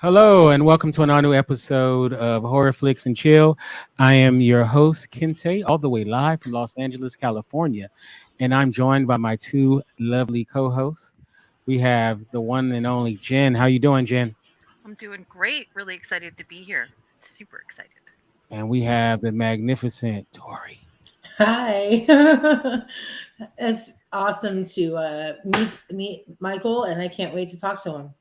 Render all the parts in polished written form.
Hello and welcome to an all new episode of Horror Flix and Chill. I am your host, Kinte, all the way live from Los Angeles, California. And I'm joined by my two lovely co-hosts. We have the one and only Jen. How you doing, Jen? I'm doing great. Really excited to be here. Super excited. And we have the magnificent Tory. Hi. It's awesome to meet Michael, and I can't wait to talk to him.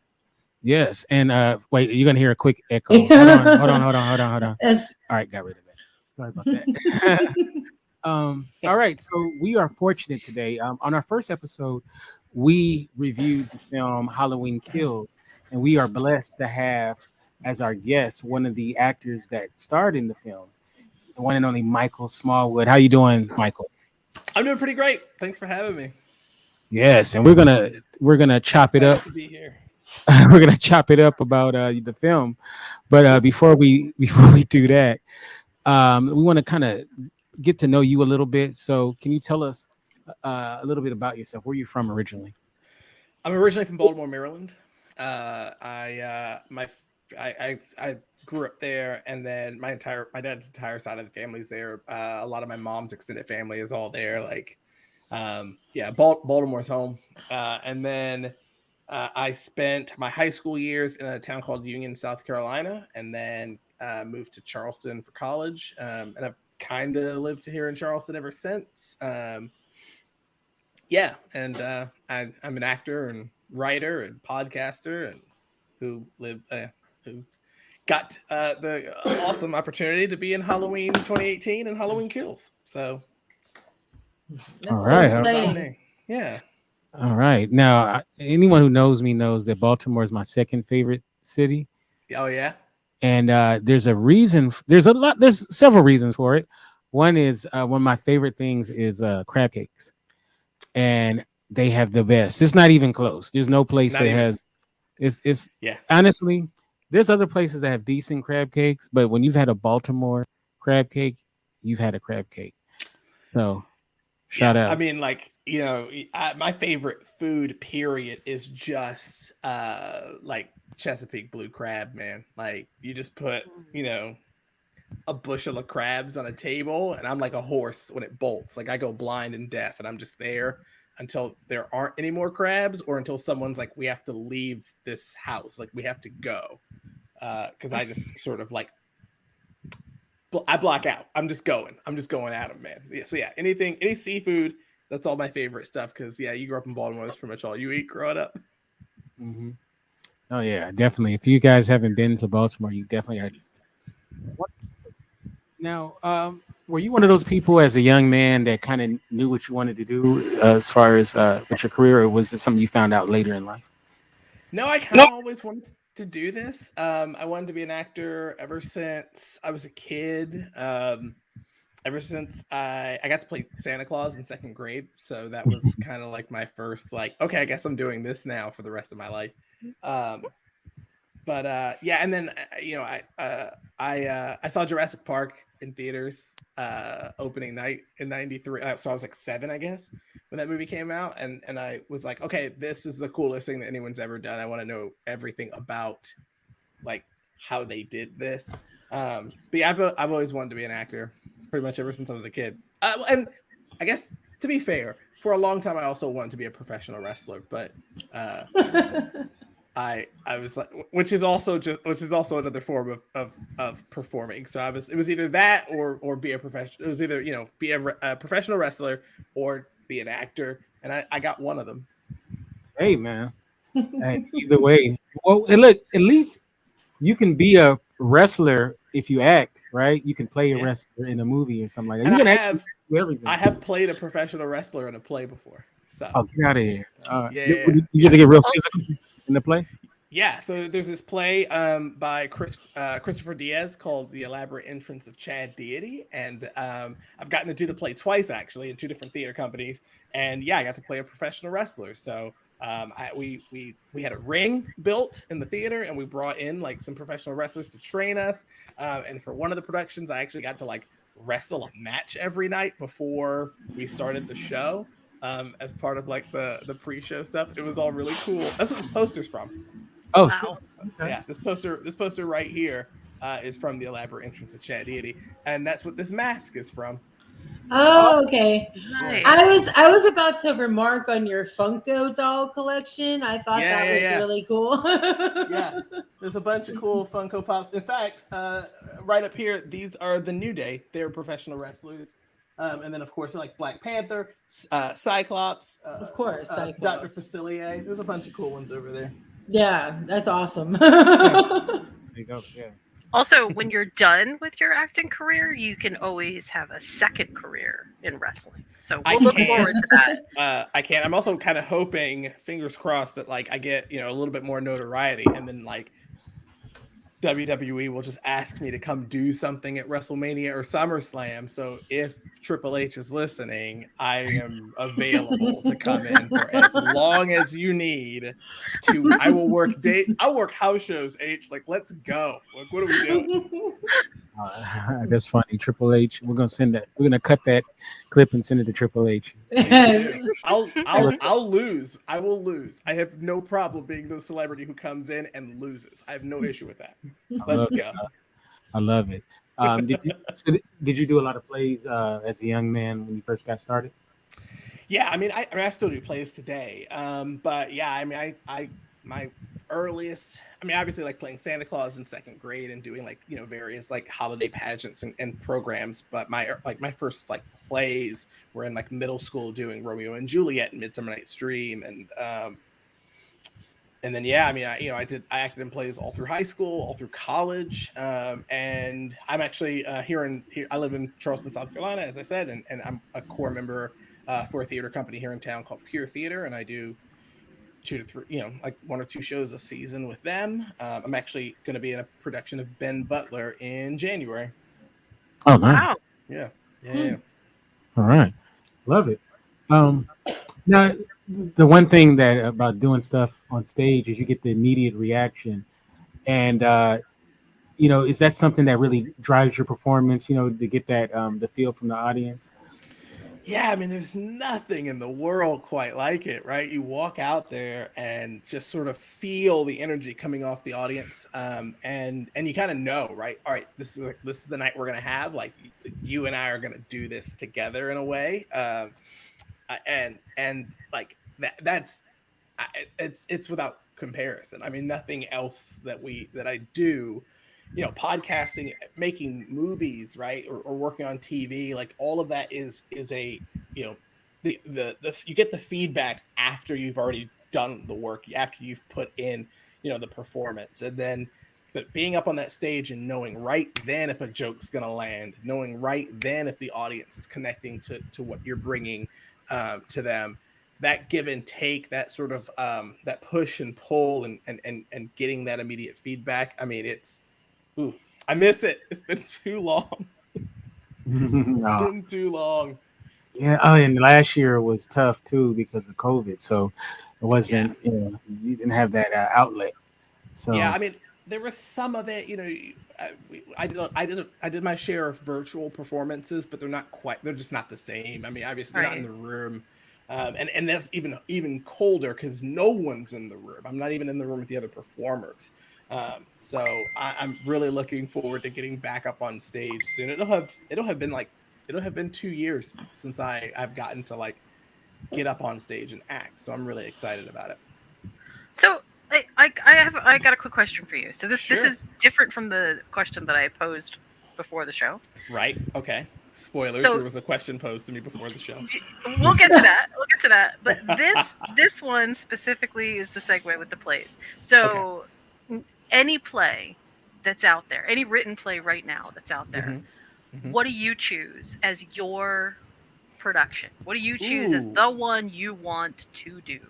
Yes. And wait, you're gonna hear a quick echo. Hold on. It's All right, got rid of that. Sorry about that. All right, so we are fortunate today. On our first episode, we reviewed the film Halloween Kills, and we are blessed to have as our guest one of the actors that starred in the film, the one and only Michael Smallwood. How you doing, Michael? I'm doing pretty great. Thanks for having me. Yes, and we're gonna chop it up. To be here. We're gonna chop it up about the film, but before we do that, we want to kind of get to know you a little bit. So, can you tell us a little bit about yourself? Where are you from originally? I'm originally from Baltimore, Maryland. I grew up there, and then my dad's entire side of the family's there. A lot of my mom's extended family is all there. Baltimore's home. And then I spent my high school years in a town called Union, South Carolina, and then moved to Charleston for college. And I've kind of lived here in Charleston ever since. I'm an actor and writer and podcaster, and who got the awesome opportunity to be in Halloween 2018 and Halloween Kills. So, that's All so right. exciting. yeah. All right. Now, anyone who knows me knows that Baltimore is my second favorite city, Oh yeah. and there's a reason. There's several reasons for it. One is one of my favorite things is crab cakes, and they have the best. It's not even close. There's no place Not that even. has. It's Yeah. honestly, there's other places that have decent crab cakes, but when you've had a Baltimore crab cake, you've had a crab cake. So, shout I out. mean, my favorite food, period, is just like Chesapeake blue crab, man. Like you just put, a bushel of crabs on a table, and I'm like a horse when it bolts. Like I go blind and deaf, and I'm just there until there aren't any more crabs, or until someone's like, we have to leave this house, like we have to go, because I just sort of like I block out. I'm just going at them, man. Yeah, so yeah, any seafood, that's all my favorite stuff. Because yeah, you grew up in Baltimore, that's pretty much all you eat growing up. hmm Oh yeah, definitely. If you guys haven't been to Baltimore, you definitely are. Now, were you one of those people as a young man that kind of knew what you wanted to do as far as with your career, or was it something you found out later in life? No, I kind of always wanted to do this. I wanted to be an actor ever since I was a kid. Ever since I got to play Santa Claus in second grade, so that was kind of like my first like, okay, I guess I'm doing this now for the rest of my life. Um, yeah, and then I saw Jurassic Park in theaters opening night in '93. So I was like 7, I guess, when that movie came out, and I was like, okay, this is the coolest thing that anyone's ever done. I want to know everything about like how they did this. But yeah, I've always wanted to be an actor pretty much ever since I was a kid. And I guess to be fair, for a long time I also wanted to be a professional wrestler, but I was like, which is also another form of performing. So it was either that or be a professional. It was either be a professional wrestler or be an actor, and I got one of them. Hey man, hey, either way. Well, and look, at least you can be a wrestler if you act, right? You can play a Yeah. wrestler in a movie or something like that. And You can actually do everything. I have played a professional wrestler in a play before. So Oh, get out of here! yeah. You get to get real physical in the play. Yeah, so there's this play by Christopher Diaz called The Elaborate Entrance of Chad Deity. And I've gotten to do the play twice, actually, in 2 different theater companies. And yeah, I got to play a professional wrestler. So we had a ring built in the theater, and we brought in like some professional wrestlers to train us. And for one of the productions, I actually got to like wrestle a match every night before we started the show. As part of like the pre-show stuff. It was all really cool. That's what this poster's from. Oh, Wow. okay. Yeah, this poster right here is from the elaborate entrance of Chat Deity, and that's what this mask is from. Oh, Oh, okay. Yeah. Nice. I was about to remark on your Funko doll collection. I thought Yeah, that yeah, was yeah. really cool. Yeah, there's a bunch of cool Funko Pops. In fact, right up here, these are the New Day. They're professional wrestlers. And then, of course, like Black Panther, Cyclops, Of course, Dr. Cyclops. Facilier. There's a bunch of cool ones over there. Yeah, that's awesome. yeah. There you go. Yeah. Also, when you're done with your acting career, you can always have a second career in wrestling. So I we'll look can. forward to that. I can. I'm also kind of hoping, fingers crossed, that like I get a little bit more notoriety, and then like WWE will just ask me to come do something at WrestleMania or SummerSlam. So if Triple H is listening, I am available to come in for as long as you need to. I will work dates. I'll work house shows, H. Like, let's go. Like, what are we doing? That's funny. Triple H. We're gonna send that. We're gonna cut that clip and send it to Triple H. Please do. I'll lose. I will lose. I have no problem being the celebrity who comes in and loses. I have no issue with that. I love Let's it. go. I love it. Did you do a lot of plays as a young man when you first got started? Yeah, I still do plays today. But yeah, my earliest, obviously like playing Santa Claus in second grade and doing like various like holiday pageants and programs. But my first like plays were in like middle school doing Romeo and Juliet and Midsummer Night's Dream and then yeah, I acted in plays all through high school, all through college, and I'm actually here. I live in Charleston, South Carolina, as I said, and I'm a core member for a theater company here in town called Pure Theater, and I do 2 to 3, like 1 or 2 shows a season with them. I'm actually going to be in a production of Ben Butler in January. Oh, Wow. nice. Yeah, yeah. All right. Love it. Um, Now, the one thing that about doing stuff on stage is you get the immediate reaction, and is that something that really drives your performance? To get that the feel from the audience. Yeah, there's nothing in the world quite like it, right? You walk out there and just sort of feel the energy coming off the audience, and you kind of know, right? All right, this is the night we're gonna have. Like you and I are gonna do this together in a way, and like that's it's without comparison. Nothing else that I do, podcasting, making movies, right, or working on TV, like all of that is a the you get the feedback after you've already done the work, after you've put in the performance, and then but being up on that stage and knowing right then if a joke's gonna land, knowing right then if the audience is connecting to what you're bringing to them, that give and take, that sort of that push and pull and getting that immediate feedback. It's ooh, I miss it. It's been too long. It's Oh, been too long. yeah. Oh, and last year was tough too because of COVID, so it Yeah. wasn't. You didn't have that outlet. Yeah, So there was some of it. I did my share of virtual performances, but they're not quite. They're just not the same. Obviously, you're not in Right. the room, and that's even colder because no one's in the room. I'm not even in the room with the other performers. So I'm really looking forward to getting back up on stage soon. It'll have been 2 years since I've gotten to like get up on stage and act. So I'm really excited about it. So I got a quick question for you. So this Sure. is different from the question that I posed before the show. Right. Okay. Spoilers. So There was a question posed to me before the show. we'll get to that. We'll get to that. But this one specifically is the segue with the plays. So any play that's out there, any written play right now that's out there, Mhm. what do you choose as your production? What do you choose as Ooh. the one you want to do?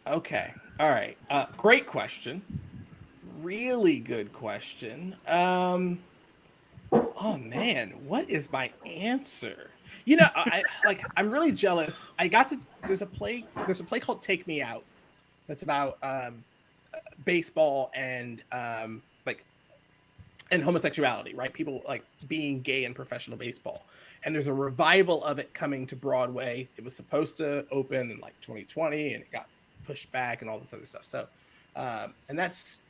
Okay. All right. Great question. Really good question. Oh man, what is my answer? I'm really jealous. There's a play called Take Me Out that's about baseball and and homosexuality, right? People like being gay in professional baseball. And there's a revival of it coming to Broadway. It was supposed to open in like 2020 and it got pushed back and all this other stuff. So And that's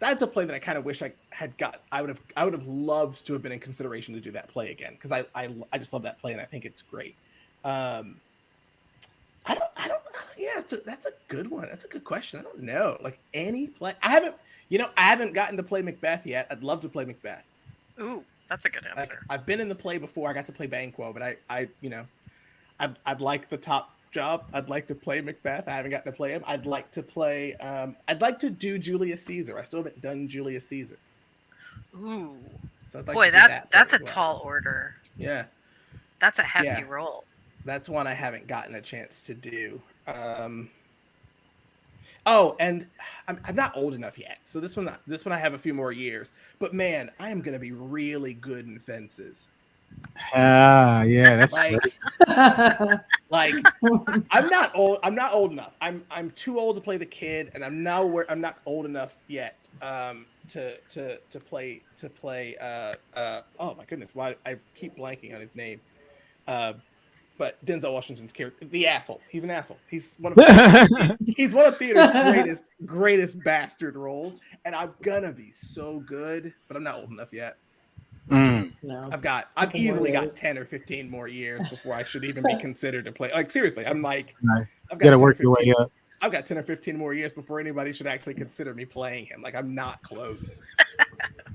a play that I kind of wish I had got. I would have loved to have been in consideration to do that play again, because I just love that play and I think it's great. I don't. Yeah, that's a good one. That's a good question. I don't know. Like any play, I haven't gotten to play Macbeth yet. I'd love to play Macbeth. Ooh, that's a good answer. I've been in the play before. I got to play Banquo, but I'd like the top job. I'd like to play Macbeth. I haven't gotten to play him. I'd like to play. I'd like to do Julius Caesar. I still haven't done Julius Caesar. Ooh, so I'd like boy, to do that's a well. tall order. Yeah, that's a hefty role. That's one I haven't gotten a chance to do. Oh, and I'm not old enough yet, so this one I have a few more years. But man, I am gonna be really good in fences. Yeah, that's like, like I'm not old enough. I'm too old to play the kid, and I'm not old enough yet to play. Oh my goodness, why I keep blanking on his name. But Denzel Washington's character, the asshole. He's an asshole. He's one of theater's greatest bastard roles, and I'm gonna be so good. But I'm not old enough yet. No. I've easily got 10 or 15 more years before I should even be considered to play. Like seriously, I'm like, I've got to work your way up. I've got 10 or 15 more years before anybody should actually consider me playing him. Like I'm not close.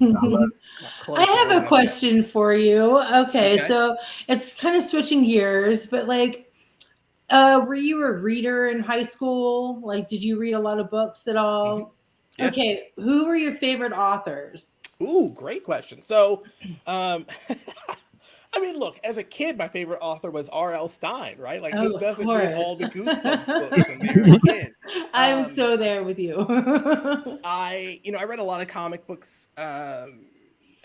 I have a question for you. Okay, so it's kind of switching gears, but like, were you a reader in high school? Like, did you read a lot of books at all? Mm-hmm. Yeah. Okay, who were your favorite authors? Ooh, great question. So, I mean, look, as a kid, my favorite author was R.L. Stein, right? Like, who doesn't read all the Goosebumps books when they were a kid? I'm so there with you. I read a lot of comic books as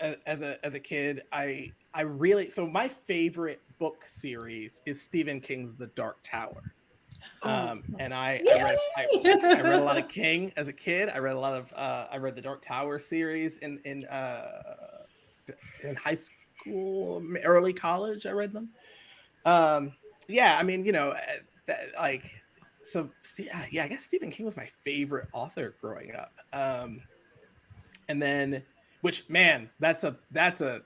a kid. I really, so my favorite book series is Stephen King's The Dark Tower. And I read a lot of King as a kid. I read a lot of I read the Dark Tower series in high school, early college. I read them. Yeah, I mean, I guess Stephen King was my favorite author growing up. And then, which, man, that's a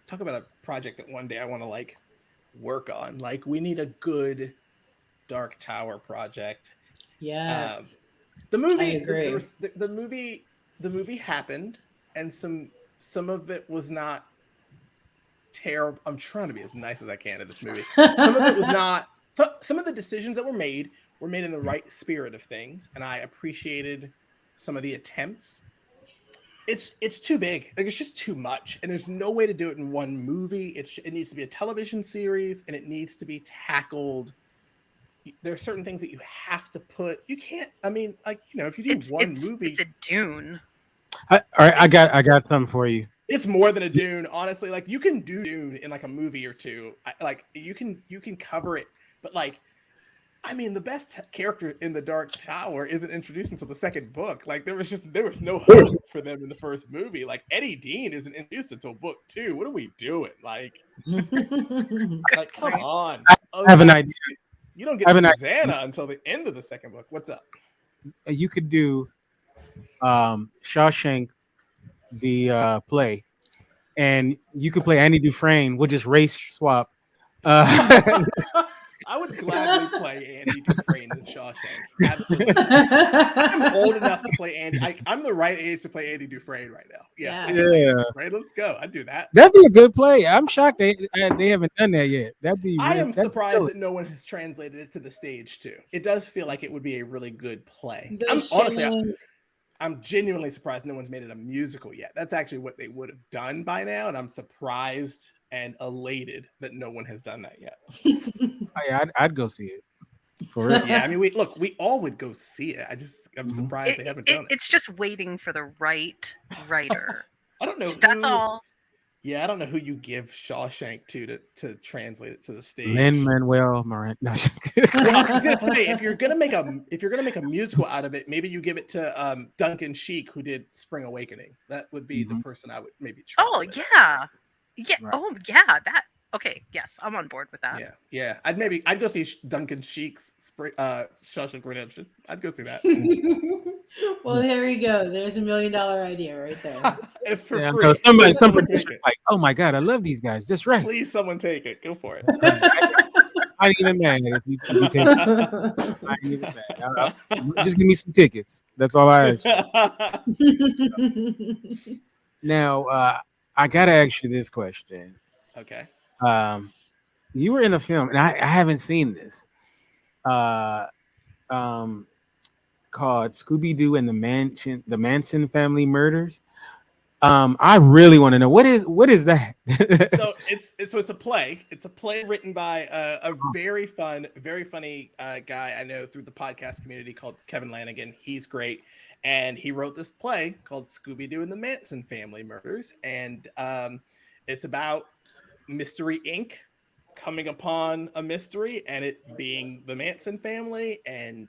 talk about a project that one day I want to like work on. Like, we need a good Dark Tower project. Yes. The movie, I agree. the movie happened, and some of it was not terrible. I'm trying to be as nice as I can in this movie. Some of it was not. Some of the decisions that were made in the right spirit of things, and I appreciated some of the attempts. It's too big. Like, it's just too much, and there's no way to do it in one movie. It needs to be a television series, and it needs to be tackled. There are certain things that you have to put. You can't. I mean, like, if you do one movie, it's a Dune. All right, I got something for you. It's more than a Dune, honestly. Like, you can do Dune in like a movie or two. Like, you can cover it, but like, I mean, the best character in the Dark Tower isn't introduced until the second book. Like, there was no hope for them in the first movie. Like, Eddie Dean isn't introduced until book 2. What are we doing? Like come on. I have an idea. You don't get Susanna until the end of the second book. What's up? You could do Shawshank, the play, and you could play Andy Dufresne. We'll just race swap. I would gladly play Andy Dufresne in Shawshank. Absolutely. I'm old enough to play Andy. I'm the right age to play Andy Dufresne right now. Yeah. Right, let's go. I'd do that. That'd be a good play. I'm shocked they haven't done that yet. I am surprised that no one has translated it to the stage too. It does feel like it would be a really good play. I'm genuinely surprised no one's made it a musical yet. That's actually what they would have done by now, and I'm surprised and elated that no one has done that yet. I'd go see it. For real. Yeah, I mean, we all would go see it. I'm surprised they haven't done it. It's just waiting for the right writer. I don't know. That's all. Yeah, I don't know who you give Shawshank to translate it to the stage. Lin-Manuel Miranda. No. Well, I was gonna say, if you're gonna make a musical out of it, maybe you give it to Duncan Sheik, who did Spring Awakening. That would be the person I would maybe translate. Oh yeah. Yeah. Right. Oh yeah. Okay, yes, I'm on board with that. Yeah. I'd go see Duncan Sheik's Shawshank Redemption. I'd go see that. Well, there we go. There's $1 million idea right there. It's for Yeah, I free. know some Someone take producers it. like, oh my god, I love these guys. That's right. Please, someone take it. Go for it. I ain't even mad if you take it. I ain't even mad. Just give me some tickets. That's all I ask for. Now, I gotta ask you this question. Okay. You were in a film, and I haven't seen this. Uh, um, called Scooby Doo and the Manson Family Murders. I really want to know what is that? So it's a play. It's a play written by a very funny guy I know through the podcast community called Kevin Lanigan. He's great, and he wrote this play called Scooby Doo and the Manson Family Murders, and it's about Mystery Inc. coming upon a mystery and it being the Manson family, and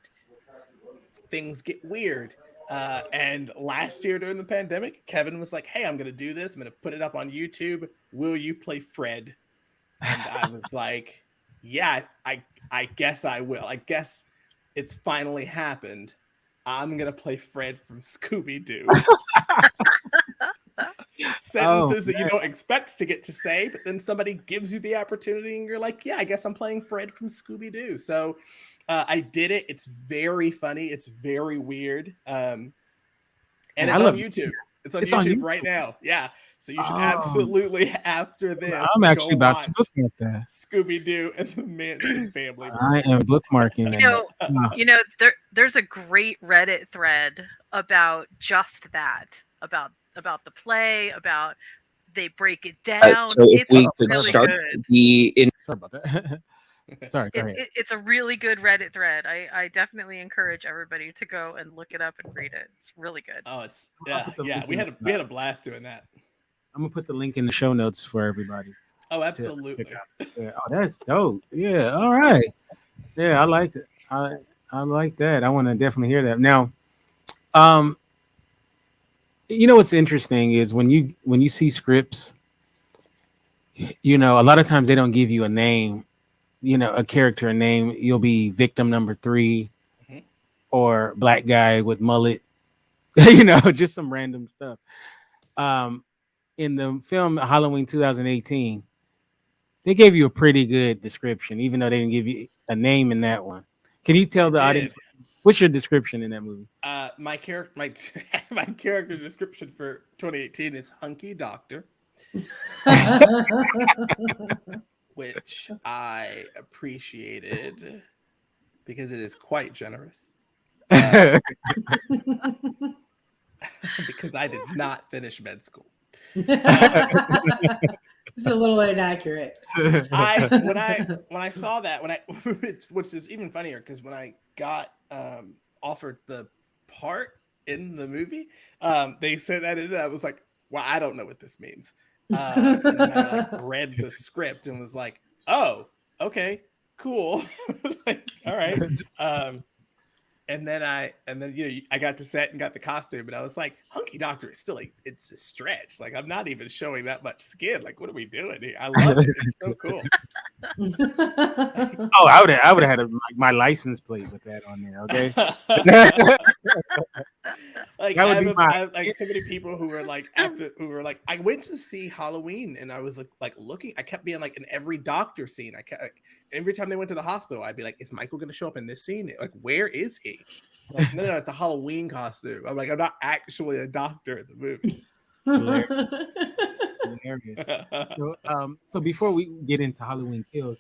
things get weird. And last year during the pandemic, Kevin was like, "Hey, I'm going to do this. I'm going to put it up on YouTube. Will you play Fred?" And I was like, "Yeah, I guess I will. I guess it's finally happened. I'm going to play Fred from Scooby Doo." Sentences that you don't expect to get to say, but then somebody gives you the opportunity and you're like, "Yeah, I guess I'm playing Fred from Scooby Doo." So I did it. It's very funny. It's very weird. And it's on YouTube. It's on YouTube right now. Yeah. So you should absolutely, after this, I'm actually about watch to look at that. Scooby Doo and the Manson Family. I am bookmarking that. There's a great Reddit thread about just that, about the play, about they break it down. So if we could really start good. Sorry about that. Sorry, go ahead. It's a really good Reddit thread. I definitely encourage everybody to go and look it up and read it. It's really good. Oh, it's yeah. We had a blast doing that. I'm gonna put the link in the show notes for everybody. Oh, absolutely. Yeah. Oh, that's dope. Yeah. All right. Yeah, I like it. I like that. I want to definitely hear that. Now, you know what's interesting is when you see scripts, you know, a lot of times they don't give you a name, you know, a character a name. You'll be victim number 3 or black guy with mullet, you know, just some random stuff. In the film Halloween 2018, they gave you a pretty good description, even though they didn't give you a name in that one. Can you tell the audience what's your description in that movie? My character description for 2018 is hunky doctor, which I appreciated because it is quite generous. Because I did not finish med school. It's a little inaccurate. When I saw that, which is even funnier because when I got offered the part in the movie, they said that in it. I was like, well, I don't know what this means. And then I read the script and was like, oh, okay, cool. Like, all right. And then I got to set and got the costume, and I was like, hunky doctor is still it's a stretch. Like, I'm not even showing that much skin. Like, what are we doing here? I love it. It's so cool. Oh, I would have had my license plate with that on there. Okay. Like, I have so many people who were like, I went to see Halloween, and I was like looking. I kept being like in every doctor scene. Every time they went to the hospital, I'd be like, is Michael going to show up in this scene? Like, where is he? Like, no, it's a Halloween costume. I'm like, I'm not actually a doctor in the movie. Hilarious. So before we get into Halloween Kills,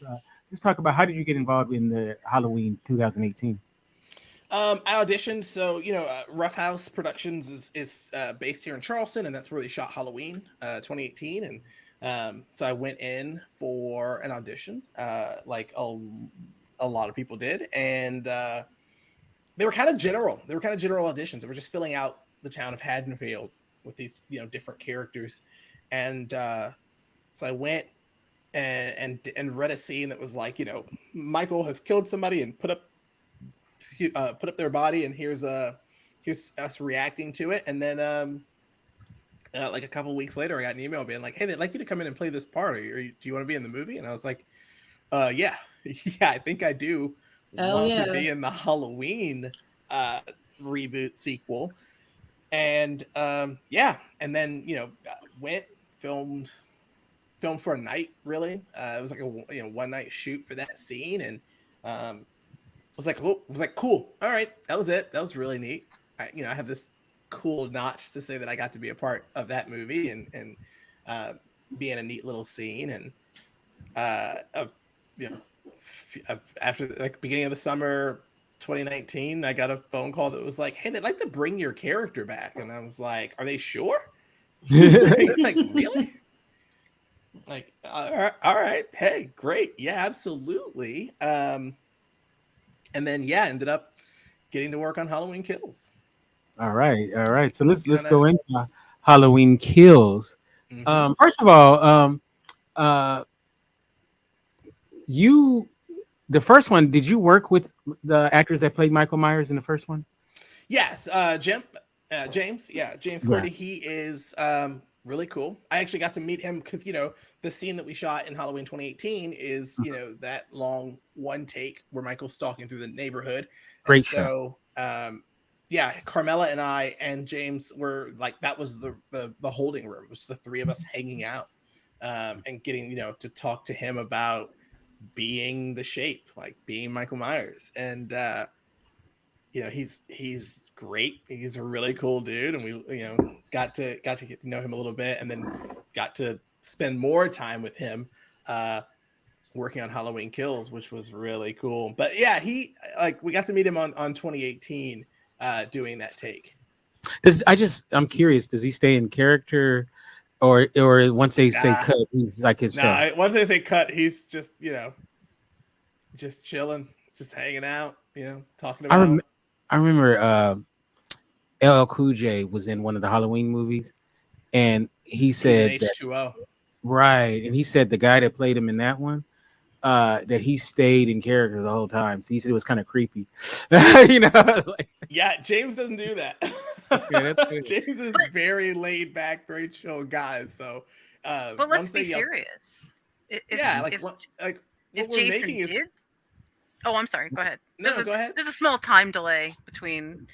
just talk about how did you get involved in the Halloween 2018? I auditioned. So, Rough House Productions is based here in Charleston, and that's where they shot Halloween 2018. And so I went in for an audition, like a lot of people did. And they were kind of general. They were kind of general auditions. They were just filling out the town of Haddonfield with these, different characters. And so I went and read a scene that was like, Michael has killed somebody and put up their body, and here's us reacting to it. And then like a couple weeks later, I got an email being like, "Hey, they'd like you to come in and play this part. Do you want to be in the movie?" And I was like, "Yeah, yeah, I think I do Hell want to yeah. be in the Halloween reboot sequel." And yeah, and then went filmed for a night. Really, it was like a one night shoot for that scene, and was like, cool. All right, that was it. That was really neat. I have this cool notch to say that I got to be a part of that movie and be in a neat little scene. And you know, after like beginning of the summer 2019, I got a phone call that was like, "Hey, they'd like to bring your character back," and I was like, "Are they sure?" Like, really? Like, all right, hey, great, yeah, absolutely. And then ended up getting to work on Halloween Kills. All right. So let's Kinda, go into Halloween Kills. First of all, uh, you the first one. Did you work with the actors that played Michael Myers in the first one? yes, James, James Cordy. He is really cool. I actually got to meet him because the scene that we shot in Halloween 2018 is that long one take where Michael's stalking through the neighborhood. Great shot. Yeah, Carmela and I and James were like, that was the holding room. It was the three of us hanging out and getting to talk to him about being the Shape, like being Michael Myers. And he's great. He's a really cool dude, and we got to get to know him a little bit, and then got to spend more time with him working on Halloween Kills, which was really cool. But yeah, we got to meet him on 2018 doing that take. I'm curious, does he stay in character, or once they say cut, he's like himself? Once they say cut, he's just just chilling, just hanging out, talking about. I remember LL Cool J was in one of the Halloween movies, and he said H2O. Right, and he said the guy that played him in that one, that he stayed in character the whole time. So he said it was kind of creepy. Yeah, James doesn't do that. Okay, that's good. James is very laid back, very chill guy. So, but let's be serious. If Jason did. Oh, I'm sorry. Go ahead. Go ahead. There's a small time delay between.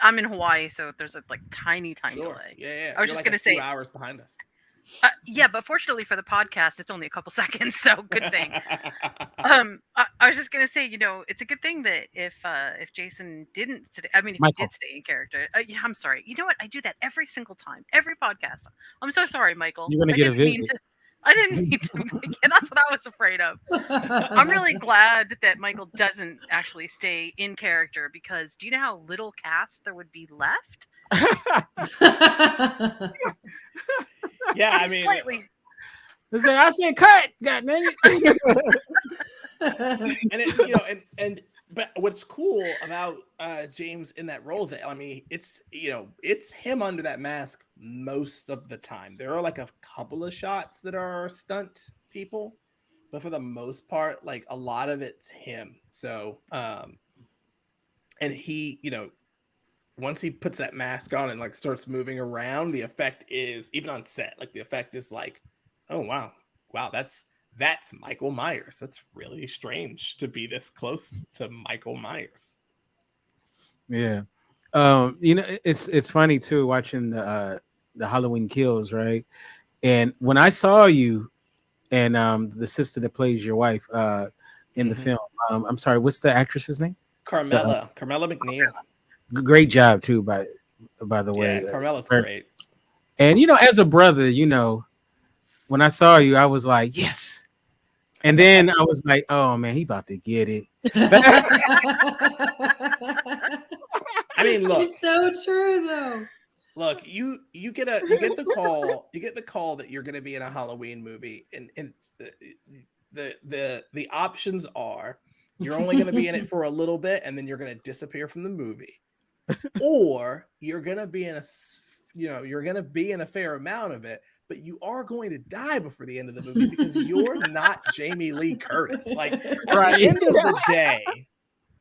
I'm in Hawaii, so there's a tiny delay. Yeah. I was just gonna say 2 hours behind us. Yeah, but fortunately for the podcast, it's only a couple seconds, so good thing. I was just gonna say, it's a good thing that if Jason didn't, if he did stay in character, I'm sorry. You know what? I do that every single time, every podcast. I'm so sorry, Michael. You're gonna get a visit. I didn't mean to. Yeah, that's what I was afraid of. I'm really glad that Michael doesn't actually stay in character, because do you know how little cast there would be left? Yeah, I mean, slightly. I said cut. God dang it. But what's cool about James in that role is that it's him under that mask most of the time. There are like a couple of shots that are stunt people, but for the most part, like a lot of it's him. So and he once he puts that mask on and like starts moving around, the effect is, even on set, like the effect is like, oh wow, that's Michael Myers. That's really strange to be this close to Michael Myers. Yeah. It's funny too, watching the Halloween Kills, right? And when I saw you and the sister that plays your wife in the film, I'm sorry, what's the actress's name? Carmela McNeil. Great job too, by the way. Yeah, Carmela's great. And as a brother, when I saw you, I was like, yes. And then I was like, oh man, he about to get it. I mean, look, it's so true though. Look, you get the call that you're going to be in a Halloween movie, and the options are you're only going to be in it for a little bit, and then you're going to disappear from the movie, or you're going to be in a fair amount of it, but you are going to die before the end of the movie because you're not Jamie Lee Curtis. Like, at the end of the day,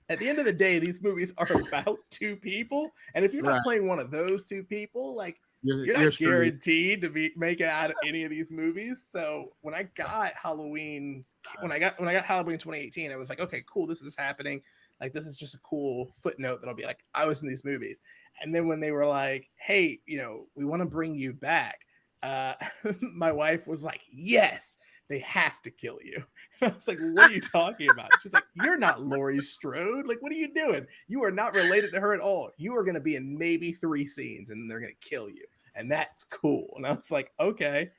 At the end of the day, these movies are about two people, and if you're Right. not playing one of those two people, like you're You're not screwed. guaranteed to make it out of any of these movies. So when I got Halloween 2018, I was like, okay, cool, this is happening. Like this is just a cool footnote that'll be like, I was in these movies. And then when they were like, hey, we want to bring you back, my wife was like, yes, they have to kill you. I was like, what are you talking about? She's like, you're not Laurie Strode. Like, what are you doing? You are not related to her at all. You are going to be in maybe 3 scenes and they're going to kill you. And that's cool. And I was like, okay.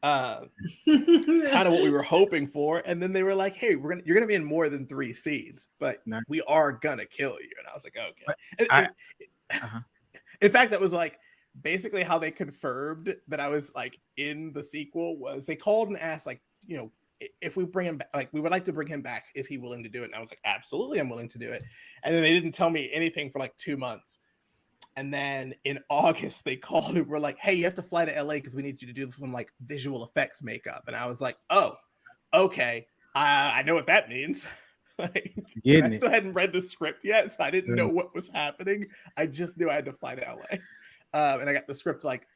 It's kind of what we were hoping for. And then they were like, hey, you're going to be in more than 3 scenes, but we are going to kill you. And I was like, okay. In fact, that was like basically how they confirmed that I was like in the sequel was they called and asked like, if we bring him back, like we would like to bring him back, is he willing to do it? And I was like, absolutely, I'm willing to do it. And then they didn't tell me anything for like 2 months. And then in August, they called and were like, hey, you have to fly to LA because we need you to do some like visual effects makeup. And I was like, oh, okay. I know what that means. Like, I still hadn't read the script yet, so I didn't know what was happening. I just knew I had to fly to LA. And I got the script like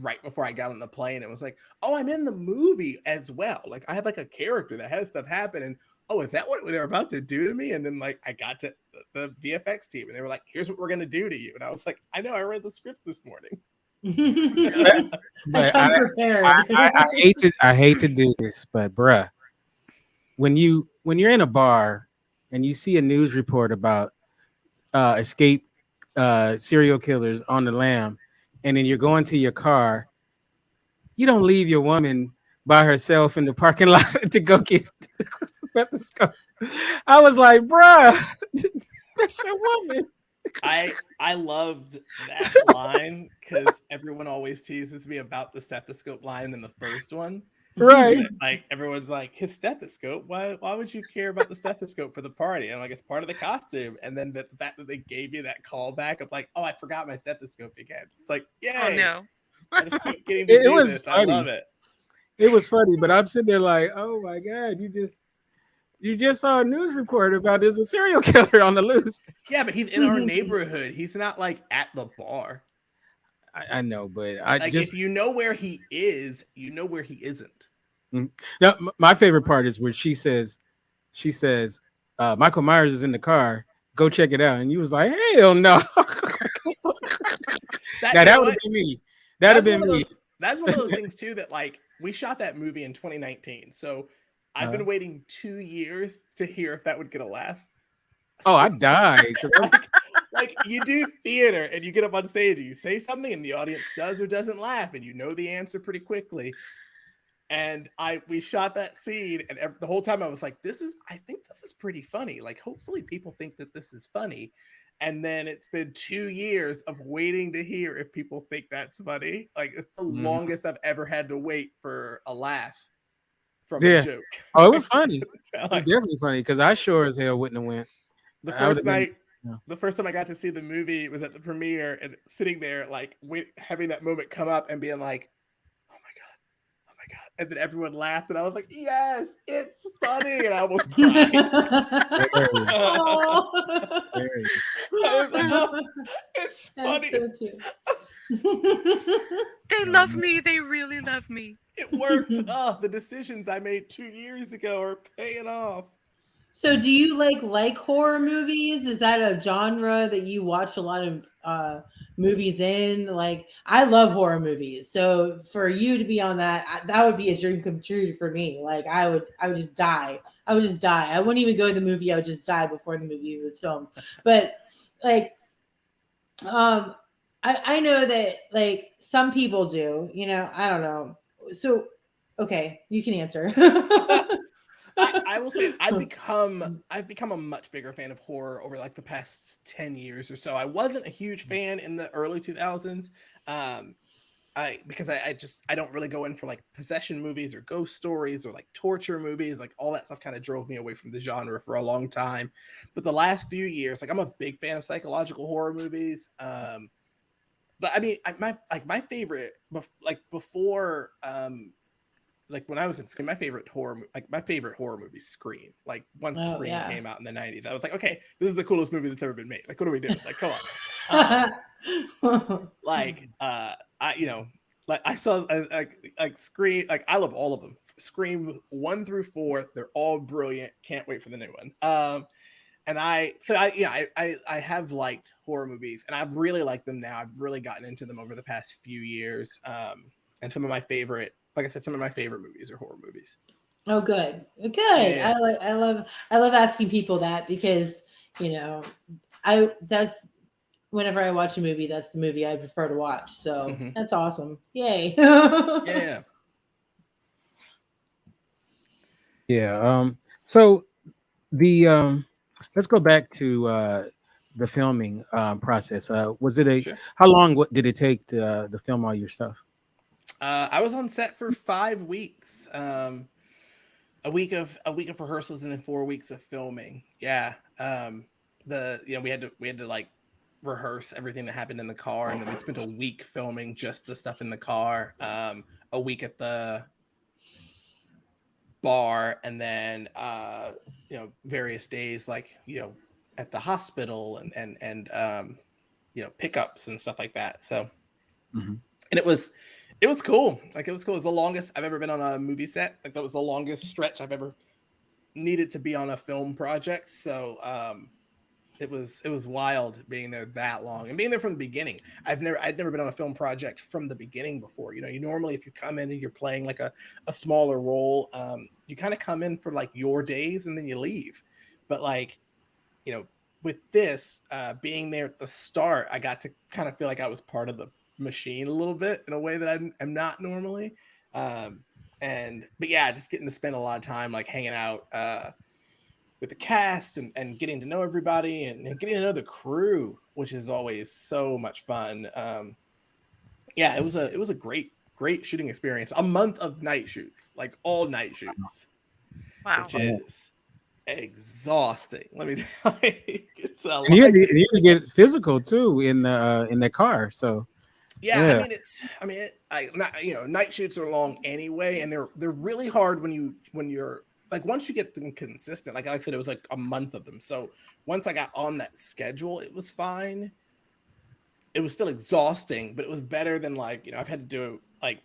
right before I got on the plane. It was like, oh, I'm in the movie as well. Like I have like a character that has stuff happen. And oh, is that what they're about to do to me? And then like I got to the VFX team and they were like, here's what we're going to do to you. And I was like, I know, I read the script this morning. But I hate to do this, but bruh, when you're in a bar and you see a news report about escape serial killers on the lam, and then you're going to your car, you don't leave your woman by herself in the parking lot to go get stethoscope. I was like, bruh, that's your woman. I loved that line because everyone always teases me about the stethoscope line in the first one. Right. Like everyone's like, his stethoscope? Why would you care about the stethoscope for the party? And I'm like, it's part of the costume. And then the fact that they gave you that callback of like, oh, I forgot my stethoscope again. It's like, yay. Oh no. I just keep getting to do this. Funny. I love it. It was funny, but I'm sitting there like, oh my God, you just saw a news report about there's a serial killer on the loose. Yeah, but he's in our neighborhood. He's not like at the bar. I know, but if you know where he is, you know where he isn't. Now, my favorite part is where she says, Michael Myers is in the car. Go check it out. And you was like, hell no. That would be me. That'd have been me. That's one of those things too that like we shot that movie in 2019. So I've been waiting 2 years to hear if that would get a laugh. Oh, I died. Like you do theater and you get up on stage and you say something and the audience does or doesn't laugh and you know the answer pretty quickly. And we shot that scene and the whole time I was like, I think this is pretty funny. Like hopefully people think that this is funny. And then it's been 2 years of waiting to hear if people think that's funny. Like it's the longest I've ever had to wait for a laugh from a joke. Oh, it was funny. It was definitely funny because I sure as hell wouldn't have went. The first time I got to see the movie was at the premiere and sitting there like having that moment come up and being like, oh my God. And then everyone laughed and I was like, yes, it's funny. And I almost cried. It's funny. So cute. They love me. They really love me. It worked. The decisions I made 2 years ago are paying off. So do you like horror movies? Is that a genre that you watch a lot of movies in? Like I love horror movies. So for you to be on that would be a dream come true for me. Like I would just die. I wouldn't even go to the movie. I would just die before the movie was filmed. But like I know that like some people do, I don't know. So okay, you can answer. I will say I've become a much bigger fan of horror over like the past 10 years or so. I wasn't a huge fan in the early 2000s. Because I don't really go in for like possession movies or ghost stories or like torture movies. Like all that stuff kind of drove me away from the genre for a long time. But the last few years, like I'm a big fan of psychological horror movies. But I mean, my favorite, like before like when I was in school, my favorite horror movie, Scream. Like once Oh, Scream yeah. came out in the 90s, I was like, okay, this is the coolest movie that's ever been made. Like, what are we doing? Like, come on. Like I saw like Scream, like I love all of them. Scream 1 through 4, they're all brilliant. Can't wait for the new one. And I have liked horror movies, and I've really liked them now. I've really gotten into them over the past few years. And some of my favorite, like I said, some of my favorite movies are horror movies. Oh, good. Yeah. I love asking people that because, that's whenever I watch a movie, that's the movie I prefer to watch. So that's awesome. Yay. Yeah. Yeah. So the let's go back to the filming process. Was it Sure. how long did it take to film all your stuff? I was on set for 5 weeks. A week of rehearsals and then 4 weeks of filming. Yeah. We had to like rehearse everything that happened in the car, and then we spent a week filming just the stuff in the car. A week at the bar, and then various days like at the hospital and pickups and stuff like that. So and it was cool. Like it was cool. It was the longest I've ever been on a movie set. Like that was the longest stretch I've ever needed to be on a film project. So it was wild being there that long and being there from the beginning. I'd never been on a film project from the beginning before. You normally if you come in and you're playing like a smaller role, you kind of come in for like your days and then you leave. But like, with this being there at the start, I got to kind of feel like I was part of the machine a little bit in a way that I'm not normally. But yeah, just getting to spend a lot of time like hanging out with the cast and getting to know everybody and getting to know the crew, which is always so much fun. Yeah, it was a great shooting experience. A month of night shoots, like all night shoots. Wow. Which is exhausting. Let me tell you, it's a lot. And you had to get physical too in the car. So yeah. Night shoots are long anyway, and they're really hard when you're like once you get them consistent. Like I said, it was like a month of them. So once I got on that schedule, it was fine. It was still exhausting, but it was better than like I've had to do like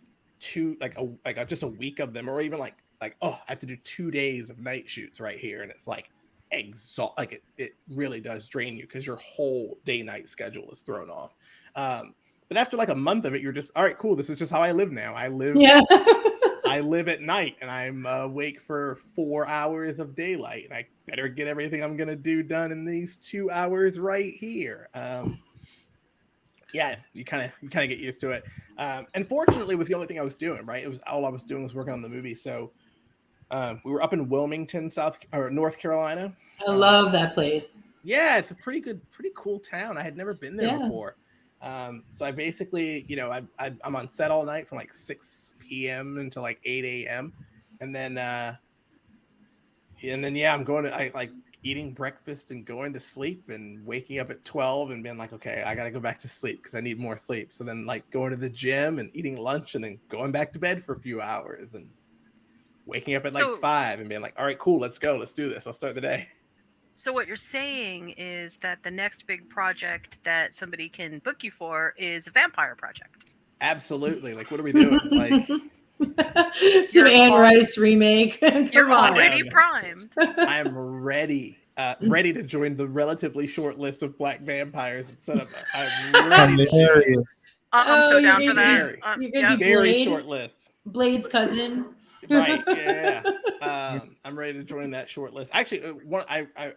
just a week of them, or even like I have to do 2 days of night shoots right here, and it's like like it really does drain you because your whole day night schedule is thrown off. But after like a month of it, you're just all right, cool. This is just how I live now. I live at night, and I'm awake for 4 hours of daylight, and I better get everything I'm gonna do done in these 2 hours right here. Yeah, you kind of get used to it. And fortunately, it was the only thing I was doing. Right, it was all I was doing was working on the movie. So we were up in Wilmington, North Carolina. I love that place. Yeah, it's a pretty cool town. I had never been there before. So I basically, I'm on set all night from like 6 p.m. until like 8 a.m. And then I'm going to eating breakfast and going to sleep and waking up at 12 and being like, okay, I got to go back to sleep because I need more sleep. So then like going to the gym and eating lunch and then going back to bed for a few hours and waking up at like 5 and being like, all right, cool, let's go. Let's do this. Let's start the day. So what you're saying is that the next big project that somebody can book you for is a vampire project. Absolutely. Like, what are we doing? Like some Anne Rice remake. You're already primed. I'm ready. Ready to join the relatively short list of black vampires in cinema. I'm ready. Hilarious. I'm so down for that. You're gonna be very short list. Blade's cousin. Right. Yeah. I'm ready to join that short list. Actually,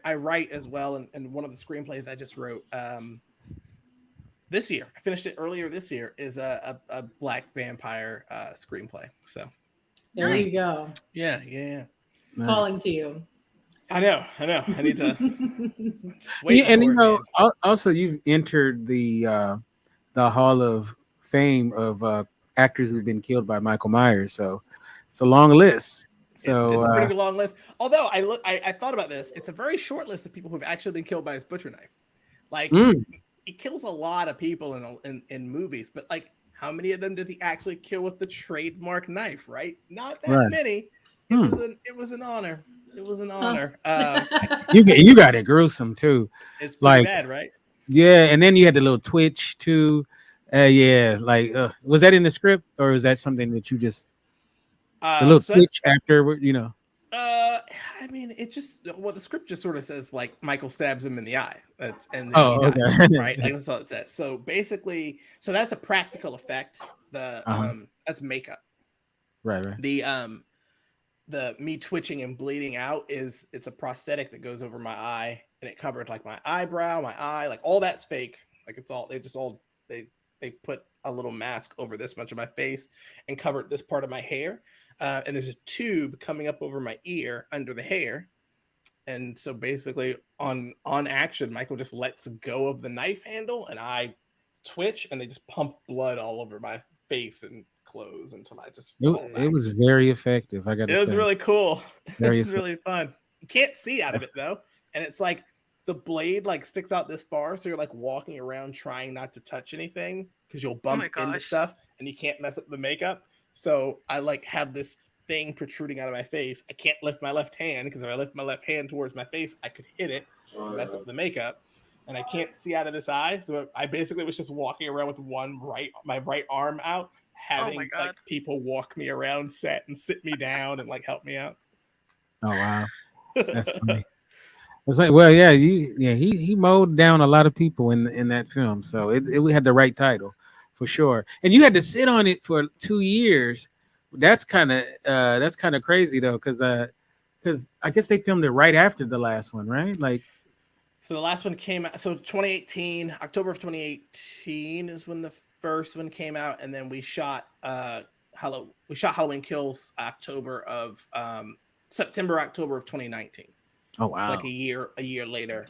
I write as well, and one of the screenplays I just wrote this year, I finished it earlier this year, is a black vampire screenplay. So there you go. Yeah. It's calling to you. I know. I need to. Also you've entered the Hall of Fame of actors who've been killed by Michael Myers. So it's a long list. So it's a pretty long list. Although I thought about this, it's a very short list of people who've actually been killed by his butcher knife. Like he kills a lot of people in movies, but like how many of them does he actually kill with the trademark knife? Right, not that Right. many. Hmm. It was an honor. It was an Oh. honor. You got it gruesome too. It's pretty Like, bad, right? yeah, and then you had the little twitch too. Yeah, like was that in the script or was that something that you just the little So that's twitch after you know? I mean, it just the script just sort of says like Michael stabs him in the eye, and then he Oh, dies, okay. right? Like that's all it says. So basically, so that's a practical effect. The Uh-huh. that's makeup. Right, right. The me twitching and bleeding out it's a prosthetic that goes over my eye, and it covered like my eyebrow, my eye, like all that's fake. Like it's all they put a little mask over this much of my face and covered this part of my hair. And there's a tube coming up over my ear under the hair. And so basically on action, Michael just lets go of the knife handle and I twitch and they just pump blood all over my face and clothes until I just fall It back. was very effective, I gotta It was say. really cool. It Very was effective. really fun. You can't see out of it though. And it's like the blade like sticks out this far. So you're like walking around trying not to touch anything because you'll Oh my bump into gosh. stuff and you can't mess up the makeup. So I like have this thing protruding out of my face. I can't lift my left hand because if I lift my left hand towards my face, I could hit it and mess up the makeup. And I can't see out of this eye. So I basically was just walking around with my right arm out, having like God. people walk me around set and sit me down and like help me out. Oh wow. That's funny. That's right. Well, yeah, he mowed down a lot of people in that film. So it had the right title for sure. And you had to sit on it for 2 years. That's kind of crazy though, because I guess they filmed it right after the last one, right? Like, So the last one came out. So 2018, October of 2018 is when the first one came out, and then we shot Halloween Kills September October of 2019. oh It's wow. like a year later.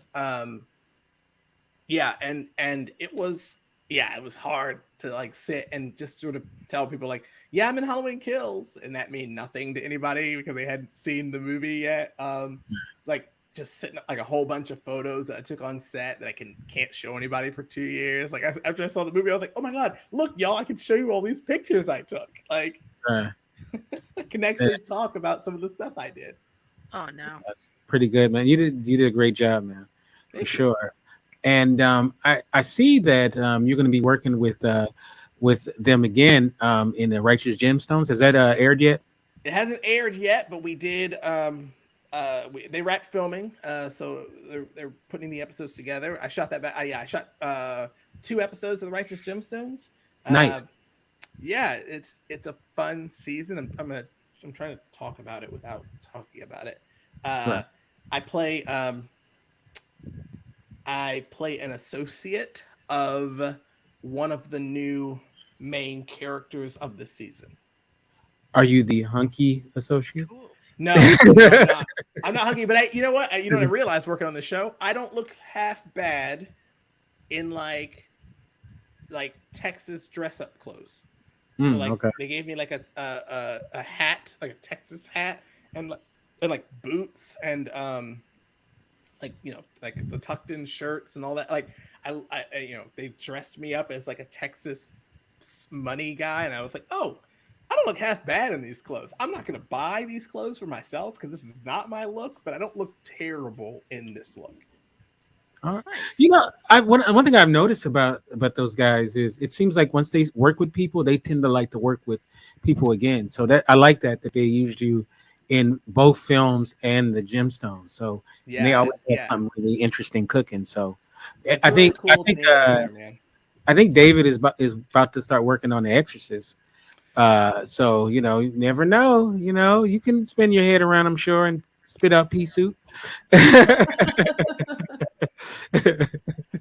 Yeah, and it was hard to like sit and just sort of tell people like, yeah, I'm in Halloween Kills, and that mean nothing to anybody because they hadn't seen the movie yet. Like just sitting like a whole bunch of photos that I took on set that I can't show anybody for 2 years. Like after I saw the movie, I was like, oh my god, look, y'all, I can show you all these pictures I took. Like I can actually talk about some of the stuff I did. Oh no. That's pretty good, man. You did a great job, man, for sure. And I see that you're going to be working with them again in the Righteous Gemstones. Has that aired yet? It hasn't aired yet, but we did. They wrapped filming, so they're putting the episodes together. I shot that back. I shot 2 episodes of the Righteous Gemstones. Nice. Yeah, it's a fun season. I'm trying to talk about it without talking about it. Right. I play an associate of one of the new main characters of the season. Are you the hunky associate? Cool. No, I'm not. I'm not hunky, but you know what? I realized working on the show, I don't look half bad in like Texas dress up clothes. So like okay. they gave me like a hat, like a Texas hat, and like boots and like like the tucked in shirts and all that. Like I they dressed me up as like a Texas money guy, and I was like, oh, I don't look half bad in these clothes. I'm not gonna buy these clothes for myself because this is not my look, but I don't look terrible in this look. All right. One thing I've noticed about those guys is it seems like once they work with people, they tend to like to work with people again. So that I like that they used you in both films and the Gemstones. So and they always have something really interesting cooking. So I think David is about to start working on The Exorcist. So you never know. You can spin your head around, I'm sure, and spit out pea soup.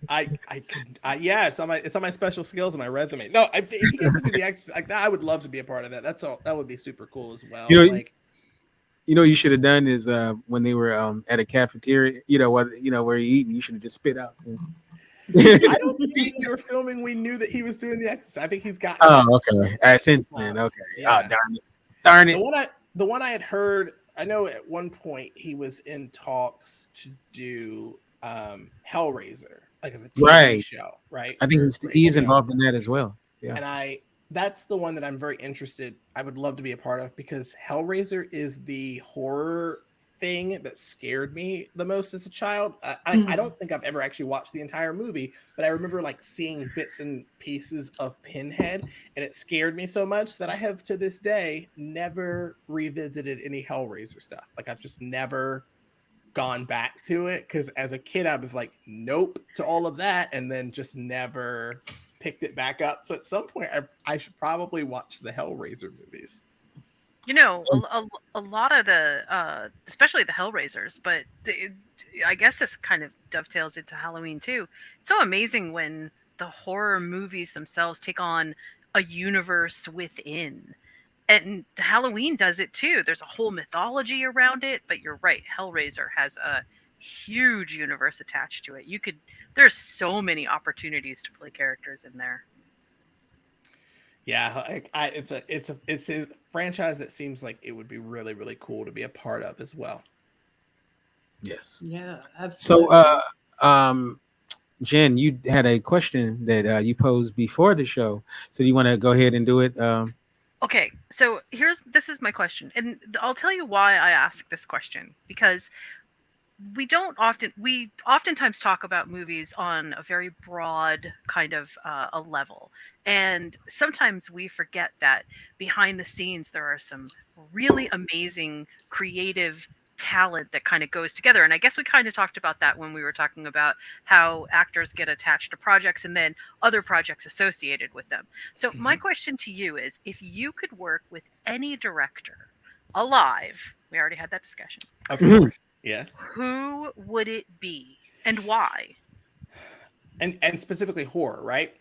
It's on my special skills on my resume. No, if he gets to do The Exorcist, like that, I would love to be a part of that. That's all. That would be super cool as well. What you should have done is when they were at a cafeteria, where you're eating, you should have just spit out. I don't think when we were filming, we knew that he was doing The Exorcist. I think he's got. Oh, okay. Since then, okay. Yeah. Oh, darn it. The one I had heard, I know at one point he was in talks to do Hellraiser, like as a TV show, right? I think he's involved in that as well. Yeah. And that's the one that I'm very interested. I would love to be a part of because Hellraiser is the horror thing that scared me the most as a child. I Mhm. don't think I've ever actually watched the entire movie, but I remember like seeing bits and pieces of Pinhead, and it scared me so much that I have to this day never revisited any Hellraiser stuff. Like I've just never gone back to it because as a kid I was like nope to all of that and then just never picked it back up. So at some point I should probably watch the Hellraiser movies. You know, a lot of the, especially the Hellraisers, but I guess this kind of dovetails into Halloween too. It's so amazing when the horror movies themselves take on a universe within. And Halloween does it too. There's a whole mythology around it, but you're right. Hellraiser has a huge universe attached to it. There's so many opportunities to play characters in there. Yeah, it's a franchise that seems like it would be really really cool to be a part of as well. Yes. Yeah, So, absolutely. um, Jen, you had a question that you posed before the show. So, you want to go ahead and do it? Okay, so this is my question, and I'll tell you why I ask this question, because we oftentimes talk about movies on a very broad kind of a level, and sometimes we forget that behind the scenes there are some really amazing creative talent that kind of goes together. And I guess we kind of talked about that when we were talking about how actors get attached to projects and then other projects associated with them. So my Mhm. question to you is, if you could work with any director alive, we already had that discussion, Of Mhm. course. Yes. who would it be and why? And specifically horror, right?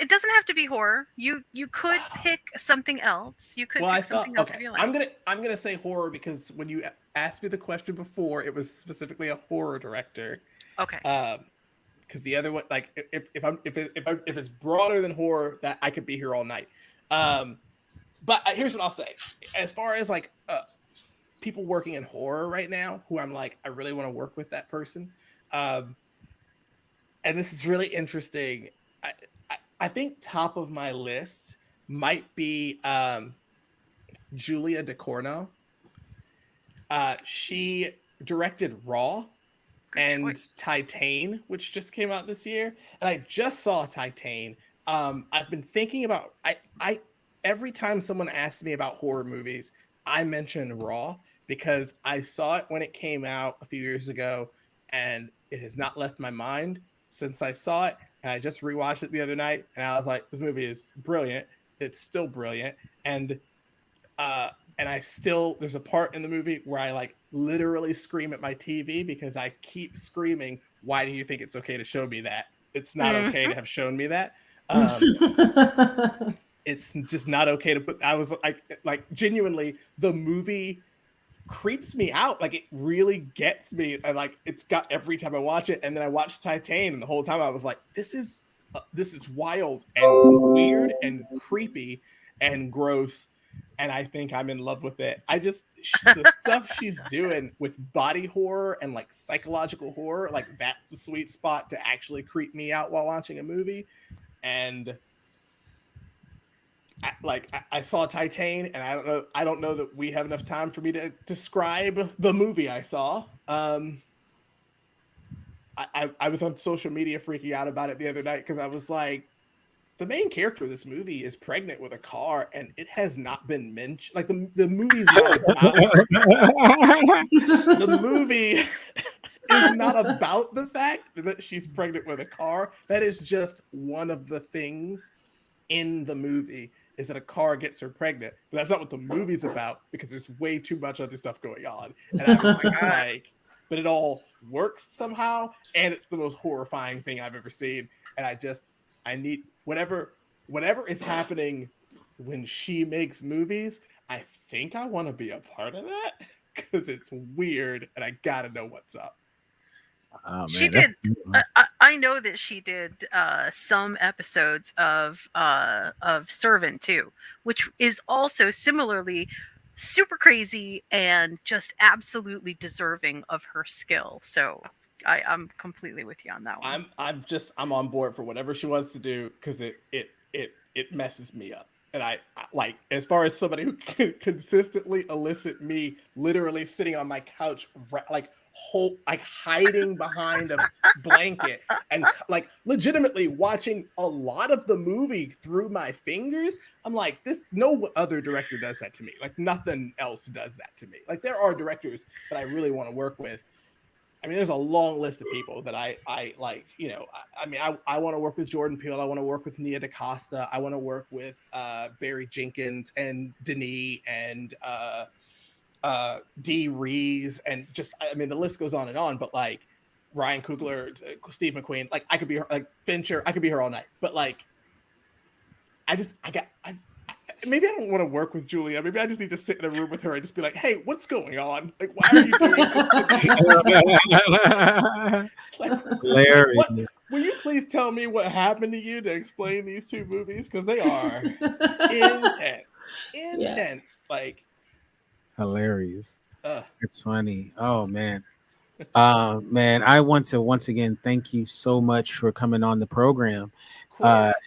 It doesn't have to be horror. You could pick something else. You could Well, I pick thought something else okay. if you I'm like. gonna I'm gonna say horror because when you asked me the question before, it was specifically a horror director. Okay. Because the other one, like if it's broader than horror, that I could be here all night. Um, but here's what I'll say: as far as like people working in horror right now, who I'm like, I really want to work with that person. Um, and this is really interesting. I, I think top of my list might be Julia DeCorno. She directed Raw Good and choice. Titane, which just came out this year. And I just saw Titane. I've been thinking about I every time someone asks me about horror movies, I mention Raw because I saw it when it came out a few years ago, and it has not left my mind since I saw it. And I just rewatched it the other night, and I was like, "This movie is brilliant. It's still brilliant." Uh, and I still there's a part in the movie where I like literally scream at my TV because I keep screaming, "Why do you think it's okay to show me that? It's not okay Hmm. to have shown me that." Um, it's just not okay to put. I was like genuinely, the movie creeps me out. Like it really gets me. I like it's got every time I watch it, and then I watch Titane, and the whole time I was like, this is wild and weird and creepy and gross. And I think I'm in love with it. I just the stuff she's doing with body horror and like psychological horror, like that's the sweet spot to actually creep me out while watching a movie. And I saw Titane, and I don't know that we have enough time for me to describe the movie I saw. I was on social media freaking out about it the other night because I was like, the main character of this movie is pregnant with a car, and it has not been mentioned. Like the movie's not about the movie is not about the fact that she's pregnant with a car. That is just one of the things in the movie is that a car gets her pregnant. But that's not what the movie's about because there's way too much other stuff going on. And I Oh was my just god. like, but it all works somehow. And it's the most horrifying thing I've ever seen. And I need whatever is happening when she makes movies. I think I want to be a part of that because it's weird and I gotta know what's up. Oh She man, that's did. I know that she did some episodes of Servant too, which is also similarly super crazy and just absolutely deserving of her skill. So I'm completely with you on that one. I'm on board for whatever she wants to do because it it messes me up. And like, as far as somebody who can consistently elicit me literally sitting on my couch, like hiding behind a blanket and like legitimately watching a lot of the movie through my fingers, I'm like, this, no other director does that to me. Like, nothing else does that to me. Like, there are directors that I really want to work with. I mean, there's a long list of people that I like, you know. I want to work with Jordan Peele. I want to work with Nia DaCosta. I want to work with Barry Jenkins and Denis and Dee Rees, and just, I mean, the list goes on and on. But like Ryan Coogler, Steve McQueen, like I could be her, like Fincher, I could be here all night. But like, maybe I don't want to work with Julia. Maybe I just need to sit in a room with her and just be like, hey, what's going on? Like, why are you doing this to me? Like, Hilarious. Will you please tell me what happened to you to explain these two movies? Because they are intense. Yeah. Like, hilarious. It's funny. Oh man. Man, I want to once again thank you so much for coming on the program.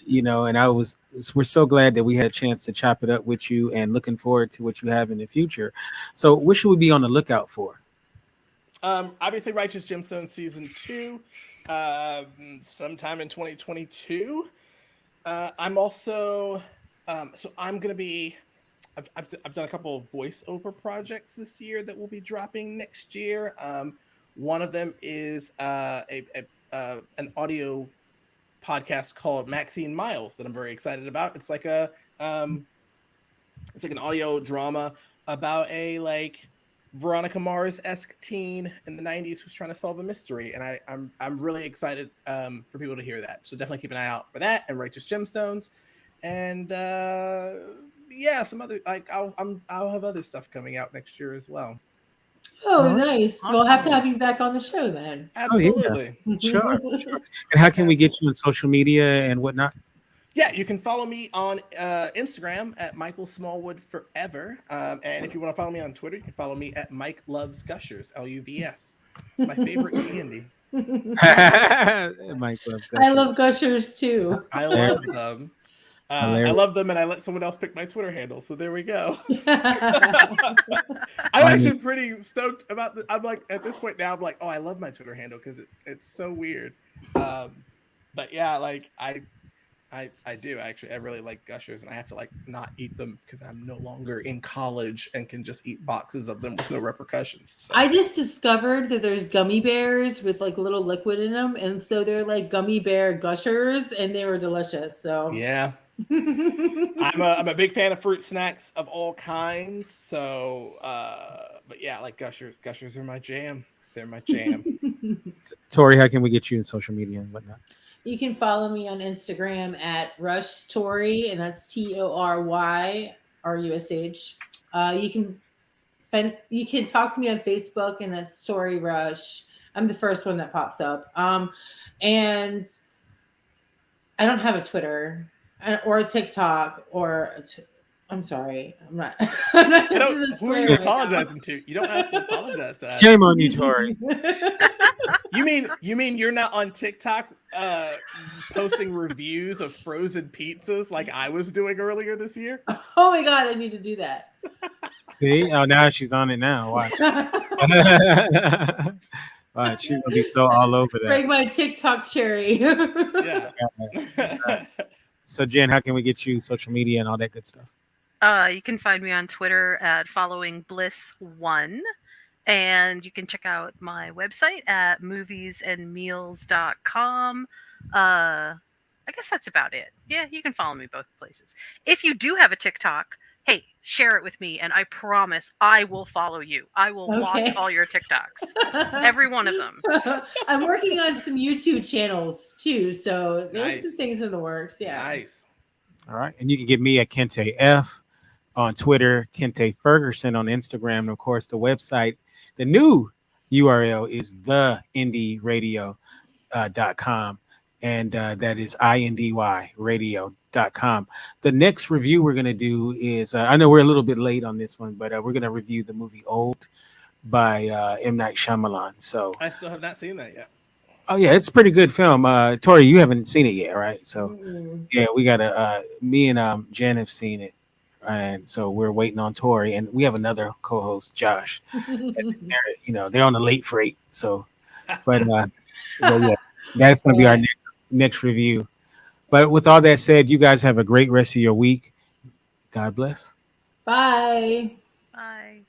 You know, and we're so glad that we had a chance to chop it up with you, and looking forward to what you have in the future. So what should we be on the lookout for? Obviously Righteous Gemstones season 2, sometime in 2022. I'm also so I'm gonna be, I've done a couple of voiceover projects this year that will be dropping next year. One of them is an audio podcast called Maxine Miles that I'm very excited about. It's like an audio drama about a like Veronica Mars-esque teen in the 90s who's trying to solve a mystery, and I'm really excited for people to hear that. So definitely keep an eye out for that, and Righteous Gemstones, and yeah, some other, like I'll have other stuff coming out next year as well. Oh, nice. We'll have to have you back on the show then. Absolutely. Oh, yeah. Sure. And how can we get you on social media and whatnot? Yeah, you can follow me on Instagram at Michael Smallwood Forever. And if you want to follow me on Twitter, you can follow me at Mike Loves Gushers, LUVS. It's my favorite candy. Mike loves Gushers. I love Gushers too. I love them. I love them, and I let someone else pick my Twitter handle. So there we go. I'm actually pretty stoked about this. I'm like, at this point now, I'm like, oh, I love my Twitter handle because it's so weird. But yeah, like I do actually. I really like Gushers, and I have to like not eat them because I'm no longer in college and can just eat boxes of them with no repercussions. So. I just discovered that there's gummy bears with like little liquid in them, and so they're like gummy bear Gushers, and they were delicious. So yeah. I'm a big fan of fruit snacks of all kinds. So, but yeah, like Gushers are my jam. They're my jam. Tory, how can we get you in social media and whatnot? You can follow me on Instagram at Rush Tory, and that's ToryRush. You can talk to me on Facebook, and that's Tory Rush. I'm the first one that pops up. And I don't have a Twitter or a TikTok I'm sorry. I'm not. Who are you apologizing to? You don't have to apologize to us. Shame on you, Tory. You mean you're not on TikTok posting reviews of frozen pizzas like I was doing earlier this year? Oh my God, I need to do that. See? Oh, now she's on it now. Watch. Watch. She's gonna be so all over that. Break my TikTok cherry. Yeah. So Jen, how can we get you social media and all that good stuff? You can find me on Twitter at followingbliss1. And you can check out my website at moviesandmeals.com. I guess that's about it. Yeah, you can follow me both places. If you do have a TikTok, hey, share it with me, and I promise I will follow you. I will watch all your TikToks, every one of them. I'm working on some YouTube channels too, so there's some things in the works. Yeah. Nice. All right, and you can get me at Kinte F on Twitter, Kinte Ferguson on Instagram, and of course the website. The new URL is theindyradio.com, and that is indyradio.com. The next review we're going to do is, I know we're a little bit late on this one, but we're going to review the movie Old by M. Night Shyamalan. So I still have not seen that yet. Oh yeah, it's a pretty good film. Tory, you haven't seen it yet, right? So yeah, we gotta. Me and Jen have seen it, and so we're waiting on Tory, and we have another co-host, Josh. They're on the late freight. So, but yeah, that's gonna be our next review. But with all that said, you guys have a great rest of your week. God bless. Bye. Bye.